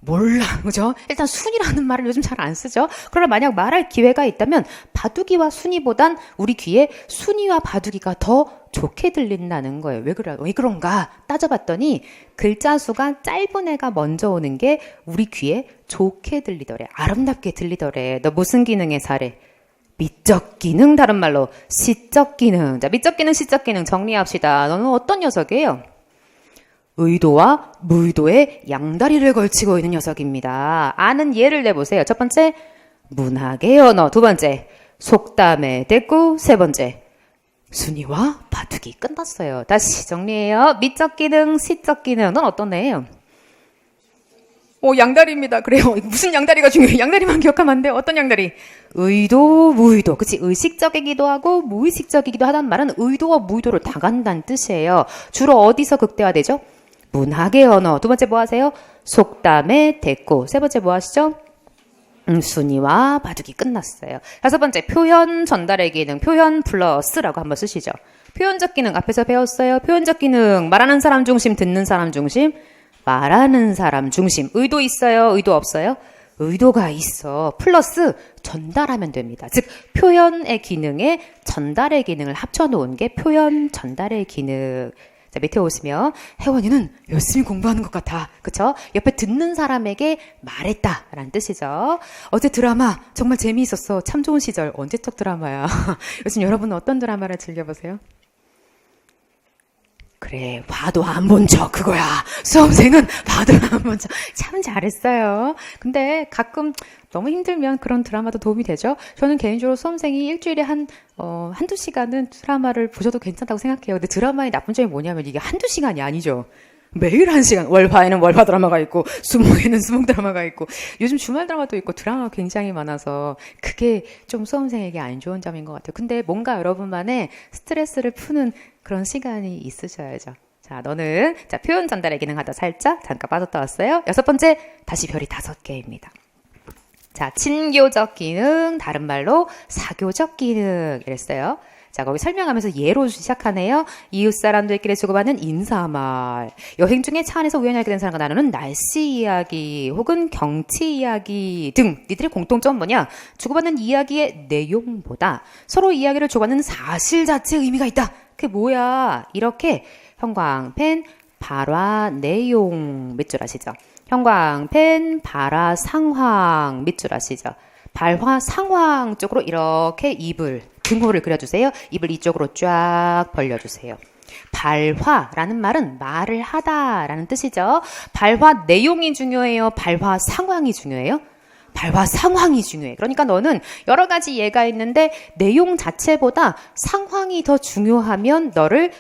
Speaker 1: 몰라, 그죠? 일단 순위라는 말을 요즘 잘 안 쓰죠. 그러나 만약 말할 기회가 있다면 바둑이와 순위보단 우리 귀에 순위와 바둑이가 더 좋게 들린다는 거예요. 왜 그런가 따져봤더니 글자 수가 짧은 애가 먼저 오는 게 우리 귀에 좋게 들리더래. 아름답게 들리더래. 너 무슨 기능에 살해? 미적 기능, 다른 말로 시적 기능. 자, 미적 기능, 시적 기능 정리합시다. 너는 어떤 녀석이에요? 의도와 무의도의 양다리를 걸치고 있는 녀석입니다. 아는 예를 내보세요. 첫 번째, 문학의 언어. 두 번째, 속담의 대꾸. 세 번째, 순위와 바둑이. 끝났어요. 다시 정리해요. 미적 기능, 시적 기능. 넌 어떤 애예요? 양다리입니다. 그래요. 무슨 양다리가 중요해요? 양다리만 기억하면 안 돼요. 어떤 양다리? 의도, 무의도. 그치? 의식적이기도 하고 무의식적이기도 하단 말은 의도와 무의도를 다 간다는 뜻이에요. 주로 어디서 극대화되죠? 문학의 언어. 두 번째 뭐 하세요? 속담의 대꾸. 세 번째 뭐 하시죠? 순위와 바둑이. 끝났어요. 다섯 번째, 표현 전달의 기능. 표현 플러스라고 한번 쓰시죠. 표현적 기능 앞에서 배웠어요. 표현적 기능. 말하는 사람 중심, 듣는 사람 중심. 말하는 사람 중심. 의도 있어요? 의도 없어요? 의도가 있어. 플러스 전달하면 됩니다. 즉 표현의 기능에 전달의 기능을 합쳐놓은 게 표현 전달의 기능. 자, 밑에 오시면 혜원이는 열심히 공부하는 것 같아. 그쵸? 옆에 듣는 사람에게 말했다라는 뜻이죠. 어제 드라마 정말 재미있었어. 참 좋은 시절. 언제적 드라마야. 요즘 여러분은 어떤 드라마를 즐겨보세요? 그래, 봐도 안 본 척 그거야. 수험생은 봐도 안 본 척. 참 잘했어요. 근데 가끔 너무 힘들면 그런 드라마도 도움이 되죠. 저는 개인적으로 수험생이 일주일에 한두 시간은 드라마를 보셔도 괜찮다고 생각해요. 근데 드라마의 나쁜 점이 뭐냐면 이게 한두 시간이 아니죠. 매일 1시간. 월화에는 월화 드라마가 있고 수목에는 수목 드라마가 있고 요즘 주말 드라마도 있고 드라마가 굉장히 많아서 그게 좀 수험생에게 안 좋은 점인 것 같아요. 근데 뭔가 여러분만의 스트레스를 푸는 그런 시간이 있으셔야죠. 자, 너는 표현 전달의 기능 하다 살짝 잠깐 빠졌다 왔어요. 여섯 번째, 다시 별이 5개입니다. 자, 친교적 기능, 다른 말로 사교적 기능 이랬어요. 자, 거기 설명하면서 예로 시작하네요. 이웃 사람들끼리 주고받는 인사말. 여행 중에 차 안에서 우연히 알게 된 사람과 나누는 날씨 이야기 혹은 경치 이야기 등. 니들의 공통점은 뭐냐? 주고받는 이야기의 내용보다 서로 이야기를 주고받는 사실 자체의 의미가 있다. 그게 뭐야? 이렇게 형광펜, 발화, 내용 밑줄 아시죠? 형광펜, 발화, 상황 밑줄 아시죠? 발화, 상황 쪽으로 이렇게 입을 등호를 그려주세요. 입을 이쪽으로 쫙 벌려주세요. 발화라는 말은 말을 하다라는 뜻이죠. 발화 내용이 중요해요? 발화 상황이 중요해요? 발화 상황이 중요해. 그러니까 너는 여러 가지 예가 있는데 내용 자체보다 상황이 더 중요하면 너를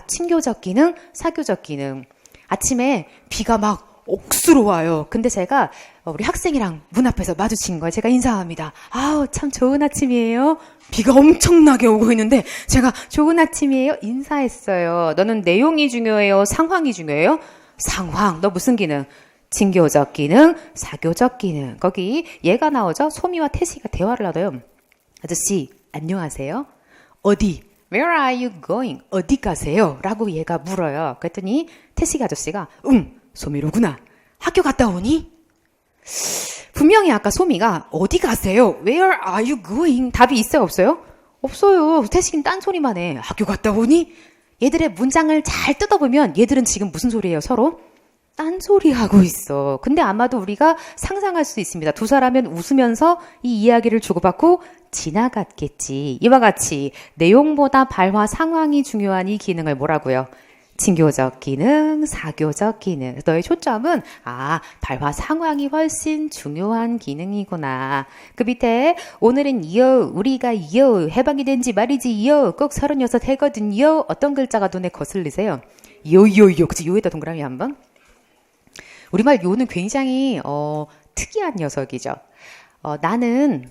Speaker 1: 친교적 기능, 사교적 기능. 아침에 비가 막 옥수로 와요. 근데 제가 우리 학생이랑 문 앞에서 마주친 거예요. 제가 인사합니다. 아우, 참 좋은 아침이에요. 비가 엄청나게 오고 있는데 제가 좋은 아침이에요. 인사했어요. 너는 내용이 중요해요? 상황이 중요해요? 상황. 너 무슨 기능? 친교적 기능, 사교적 기능. 거기 얘가 나오죠? 소미와 태시가 대화를 하더요. 아저씨, 안녕하세요. 어디 Where are you going? 어디 가세요? 라고 얘가 물어요. 그랬더니 태식이 아저씨가 소미로구나. 학교 갔다 오니? 분명히 아까 소미가 어디 가세요? Where are you going? 답이 있어요? 없어요? 없어요. 태식이는 딴소리만 해. 학교 갔다 오니? 얘들의 문장을 잘 뜯어보면 얘들은 지금 무슨 소리예요? 서로? 딴소리 하고 있어. 근데 아마도 우리가 상상할 수 있습니다. 두 사람은 웃으면서 이 이야기를 주고받고 지나갔겠지. 이와 같이 내용보다 발화 상황이 중요한 이 기능을 뭐라고요? 친교적 기능, 사교적 기능. 너의 초점은 발화 상황이 훨씬 중요한 기능이구나. 그 밑에 오늘은 우리가 해방이 된 지 말이지 꼭 36 해거든요. 어떤 글자가 눈에 거슬리세요? 요요요. 그치? 요에다 동그라미 한 번. 우리말 요는 굉장히 특이한 녀석이죠. 나는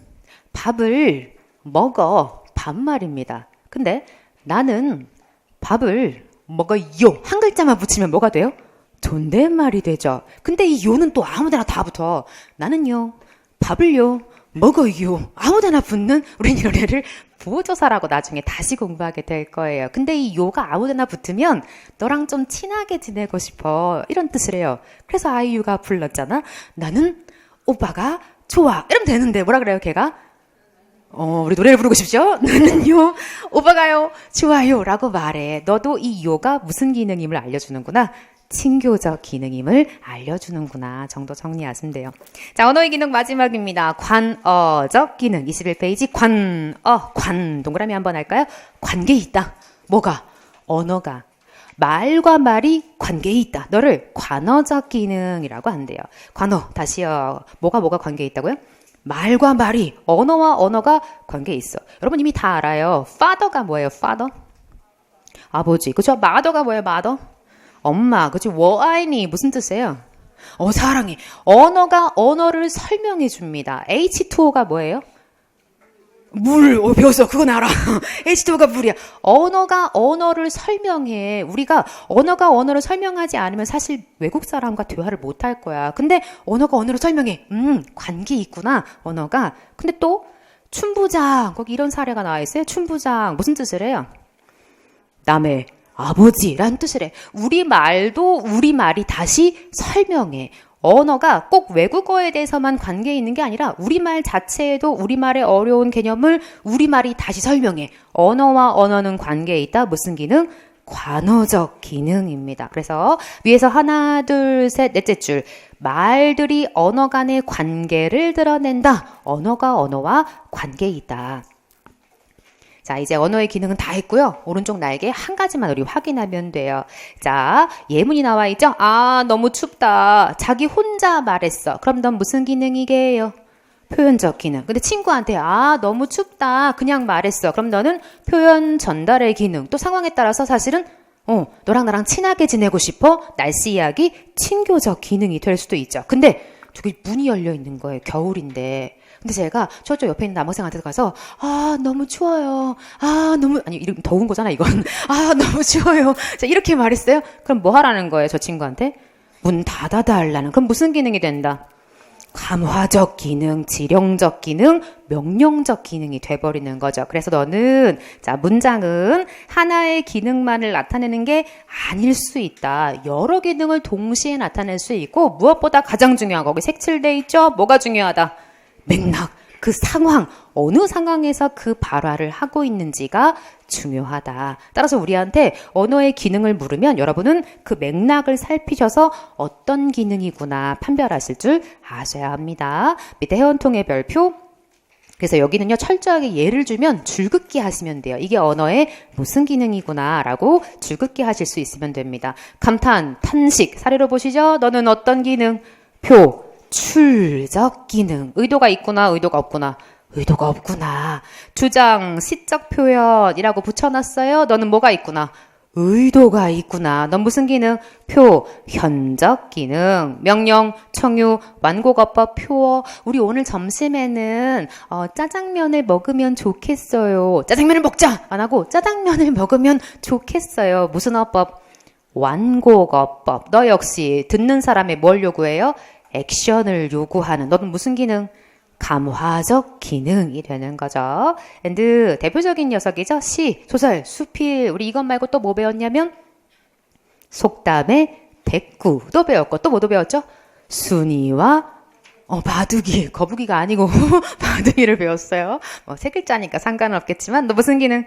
Speaker 1: 밥을 먹어. 반말입니다. 근데 나는 밥을 먹어요. 한 글자만 붙이면 뭐가 돼요? 존댓말이 되죠. 근데 이 요는 또 아무데나 다 붙어. 나는요. 밥을요. 먹어요. 아무데나 붙는 우린 이런 애를 보조사라고 나중에 다시 공부하게 될 거예요. 근데 이 요가 아무데나 붙으면 너랑 좀 친하게 지내고 싶어. 이런 뜻을 해요. 그래서 아이유가 불렀잖아. 나는 오빠가 좋아. 이러면 되는데 뭐라 그래요 걔가? 우리 노래를 부르고 싶죠? 나는요, 오빠가요, 좋아요. 라고 말해. 너도 이 요가 무슨 기능임을 알려주는구나. 친교적 기능임을 알려주는구나 정도 정리하시면 돼요. 자, 언어의 기능 마지막입니다. 관어적 기능 21페이지 관 동그라미 한번 할까요? 관계에 있다. 뭐가? 언어가. 말과 말이 관계에 있다. 너를 관어적 기능이라고 한대요. 관어 다시요. 뭐가 관계에 있다고요? 말과 말이 언어와 언어가 관계에 있어. 여러분 이미 다 알아요. father가 뭐예요? father? 아버지. 그죠? mother가 뭐예요? mother? 엄마. 그죠? 워아이니 무슨 뜻이에요? 사랑해. 언어가 언어를 설명해 줍니다. H2O가 뭐예요? 물. 배웠어. 그건 알아. H2O가 물이야. 언어가 언어를 설명해. 우리가 언어가 언어를 설명하지 않으면 사실 외국 사람과 대화를 못 할 거야. 근데 언어가 언어를 설명해. 관계 있구나. 언어가. 근데 또 춘부장. 거기 이런 사례가 나와 있어요. 춘부장. 무슨 뜻을 해요? 남의 아버지라는 뜻을 해. 우리말도 우리말이 다시 설명해. 언어가 꼭 외국어에 대해서만 관계 있는 게 아니라 우리말 자체에도 우리말의 어려운 개념을 우리말이 다시 설명해. 언어와 언어는 관계에 있다. 무슨 기능? 관어적 기능입니다. 그래서 위에서 하나, 둘, 셋, 넷째 줄. 말들이 언어 간의 관계를 드러낸다. 언어가 언어와 관계에 있다. 자, 이제 언어의 기능은 다 했고요. 오른쪽 날개 한 가지만 우리 확인하면 돼요. 자, 예문이 나와 있죠? 너무 춥다. 자기 혼자 말했어. 그럼 넌 무슨 기능이게요? 표현적 기능. 근데 친구한테 너무 춥다. 그냥 말했어. 그럼 너는 표현 전달의 기능. 또 상황에 따라서 사실은 너랑 나랑 친하게 지내고 싶어. 날씨 이야기 친교적 기능이 될 수도 있죠. 근데 저기 문이 열려 있는 거예요. 겨울인데. 근데 제가 저쪽 옆에 있는 남학생한테 가서 너무 추워요. 이름 더운 거잖아 이건. 너무 추워요. 자, 이렇게 말했어요. 그럼 뭐 하라는 거예요 저 친구한테? 문 닫아달라는. 그럼 무슨 기능이 된다? 감화적 기능, 지령적 기능, 명령적 기능이 돼버리는 거죠. 그래서 너는 자 문장은 하나의 기능만을 나타내는 게 아닐 수 있다. 여러 기능을 동시에 나타낼 수 있고 무엇보다 가장 중요한 거기 색칠돼 있죠. 뭐가 중요하다? 맥락, 그 상황, 어느 상황에서 그 발화를 하고 있는지가 중요하다. 따라서 우리한테 언어의 기능을 물으면 여러분은 그 맥락을 살피셔서 어떤 기능이구나 판별하실 줄 아셔야 합니다. 밑에 회원통의 별표. 그래서 여기는요 철저하게 예를 주면 줄긋기 하시면 돼요. 이게 언어의 무슨 기능이구나 라고 줄긋기 하실 수 있으면 됩니다. 감탄, 탄식 사례로 보시죠. 너는 어떤 기능? 출적 기능. 의도가 있구나, 의도가 없구나. 의도가 없구나. 주장, 시적 표현이라고 붙여놨어요. 너는 뭐가 있구나? 의도가 있구나. 넌 무슨 기능? 현적 기능. 명령, 청유, 완곡어법, 표어. 우리 오늘 점심에는 짜장면을 먹으면 좋겠어요. 짜장면을 먹자! 안 하고 짜장면을 먹으면 좋겠어요. 무슨 어법? 완곡어법. 너 역시 듣는 사람의 뭘 요구해요? 액션을 요구하는. 너는 무슨 기능? 감화적 기능이 되는 거죠. and 대표적인 녀석이죠. 시, 소설, 수필. 우리 이것 말고 또 뭐 배웠냐면 속담의 대꾸도 배웠고 또 뭐도 배웠죠? 순이와 바둑이, 거북이가 아니고 바둑이를 배웠어요. 세 글자니까 상관은 없겠지만 너 무슨 기능?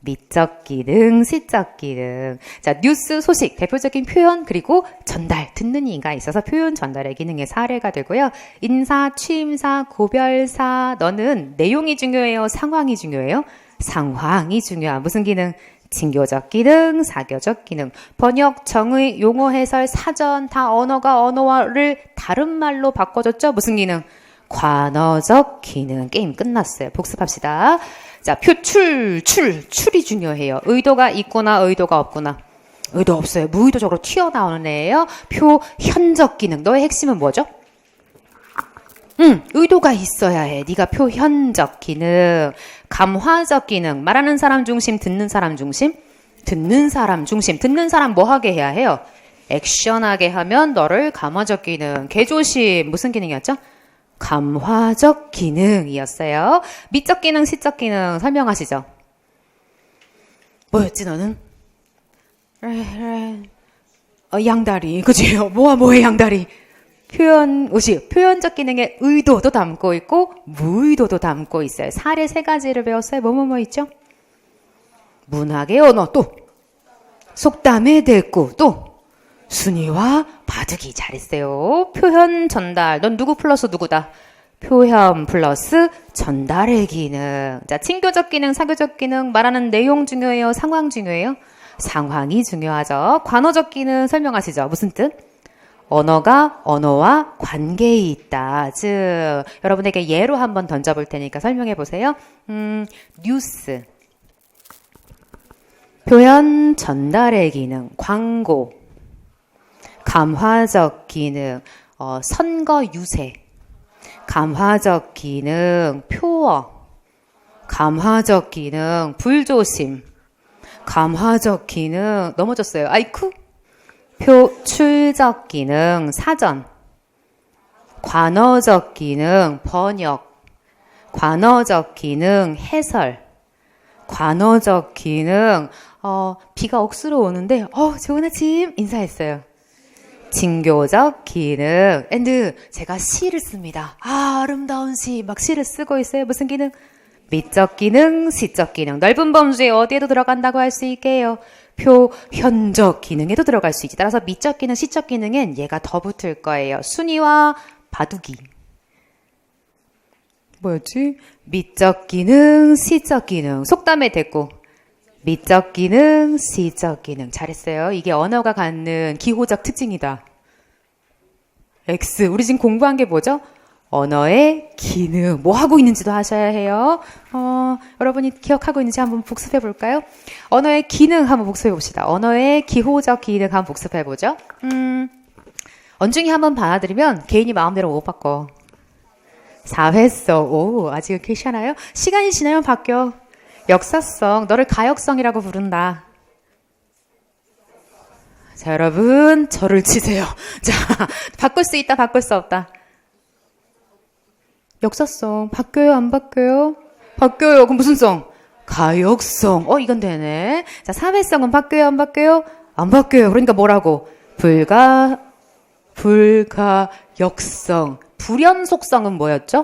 Speaker 1: 미적 기능, 시적 기능. 자, 뉴스 소식, 대표적인 표현, 그리고 전달, 듣는 이가 있어서 표현 전달의 기능의 사례가 되고요. 인사, 취임사, 고별사, 너는 내용이 중요해요? 상황이 중요해요? 상황이 중요한 무슨 기능? 징교적 기능, 사교적 기능, 번역, 정의, 용어 해설, 사전, 다 언어를 다른 말로 바꿔줬죠? 무슨 기능? 관어적 기능. 게임 끝났어요. 복습합시다. 자, 출이 중요해요. 의도가 있거나 의도가 없거나. 의도 없어요. 무의도적으로 튀어나오는 애예요. 표현적 기능. 너의 핵심은 뭐죠? 의도가 있어야 해. 네가 표현적 기능. 감화적 기능. 말하는 사람 중심, 듣는 사람 중심. 듣는 사람 중심. 듣는 사람 뭐 하게 해야 해요? 액션하게 하면 너를 감화적 기능. 개조심. 무슨 기능이었죠? 감화적 기능이었어요. 미적 기능, 시적 기능 설명하시죠. 뭐였지 너는? 양다리. 그치? 뭐해 양다리. 표현적 기능의 의도도 담고 있고 무의도도 담고 있어요. 사례 세 가지를 배웠어요. 뭐 있죠? 문학의 언어, 또 속담의 대꾸, 또 순이와 바둑이. 잘했어요. 표현 전달. 넌 누구 플러스 누구다? 표현 플러스 전달의 기능. 자, 친교적 기능, 사교적 기능. 말하는 내용 중요해요? 상황 중요해요? 상황이 중요하죠. 관어적 기능 설명하시죠. 무슨 뜻? 언어가 언어와 관계에 있다. 즉, 여러분에게 예로 한번 던져볼 테니까 설명해 보세요. 뉴스. 표현 전달의 기능. 광고. 감화적 기능. 선거 유세. 감화적 기능. 표어. 감화적 기능. 불조심. 감화적 기능. 넘어졌어요. 아이쿠. 표출적 기능. 사전. 관어적 기능. 번역. 관어적 기능. 해설. 관어적 기능. 비가 억수로 오는데 좋은 아침 인사했어요. 징교적 기능. and 제가 시를 씁니다. 아름다운 시. 막 시를 쓰고 있어요. 무슨 기능? 미적 기능, 시적 기능. 넓은 범주에 어디에도 들어간다고 할 수 있게요. 표현적 기능에도 들어갈 수 있지. 따라서 미적 기능, 시적 기능엔 얘가 더 붙을 거예요. 순이와 바둑이. 뭐였지? 미적 기능, 시적 기능. 속담의 대꾸. 미적 기능, 시적 기능. 잘했어요. 이게 언어가 갖는 기호적 특징이다. X. 우리 지금 공부한 게 뭐죠? 언어의 기능. 뭐 하고 있는지도 하셔야 해요. 여러분이 기억하고 있는지 한번 복습해 볼까요? 언어의 기능 한번 복습해 봅시다. 언어의 기호적 기능 한번 복습해 보죠. 언중이 한번 받아들이면 개인이 마음대로 못 바꿔. 사회성. 오, 아직은 괜찮아요? 시간이 지나면 바뀌어. 역사성. 너를 가역성이라고 부른다. 자, 여러분, 저를 치세요. 자, 바꿀 수 있다, 바꿀 수 없다. 역사성. 바뀌어요, 안 바뀌어요? 바뀌어요. 그럼 무슨 성? 가역성. 이건 되네. 자, 사회성은 바뀌어요, 안 바뀌어요? 안 바뀌어요. 그러니까 뭐라고? 불가역성. 불연속성은 뭐였죠?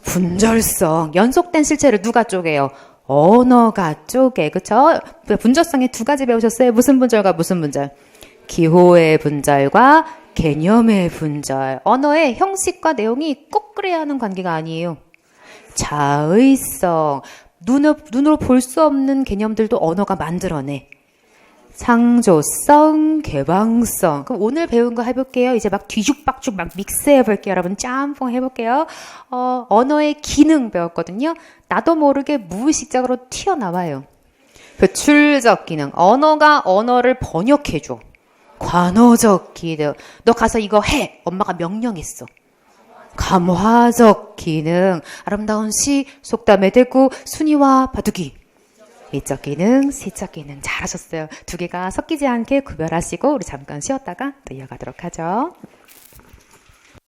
Speaker 1: 분절성. 연속된 실체를 누가 쪼개요? 언어가 쪼개. 그쵸? 분절성에 두 가지 배우셨어요. 무슨 분절과 무슨 분절? 기호의 분절과 개념의 분절. 언어의 형식과 내용이 꼭 그래야 하는 관계가 아니에요. 자의성. 눈으로 볼 수 없는 개념들도 언어가 만들어내. 창조성, 개방성. 그럼 오늘 배운 거 해볼게요. 이제 막 뒤죽박죽 막 믹스해 볼게요. 여러분 짬뽕 해볼게요. 언어의 기능 배웠거든요. 나도 모르게 무의식적으로 튀어나와요. 표출적 기능. 언어가 언어를 번역해줘. 관어적 기능. 너 가서 이거 해. 엄마가 명령했어. 감화적 기능. 아름다운 시, 속담의 대꾸, 순이와 바둑이. 미적 기능, 시적 기능. 잘하셨어요. 두 개가 섞이지 않게 구별하시고 우리 잠깐 쉬었다가 또 이어가도록 하죠.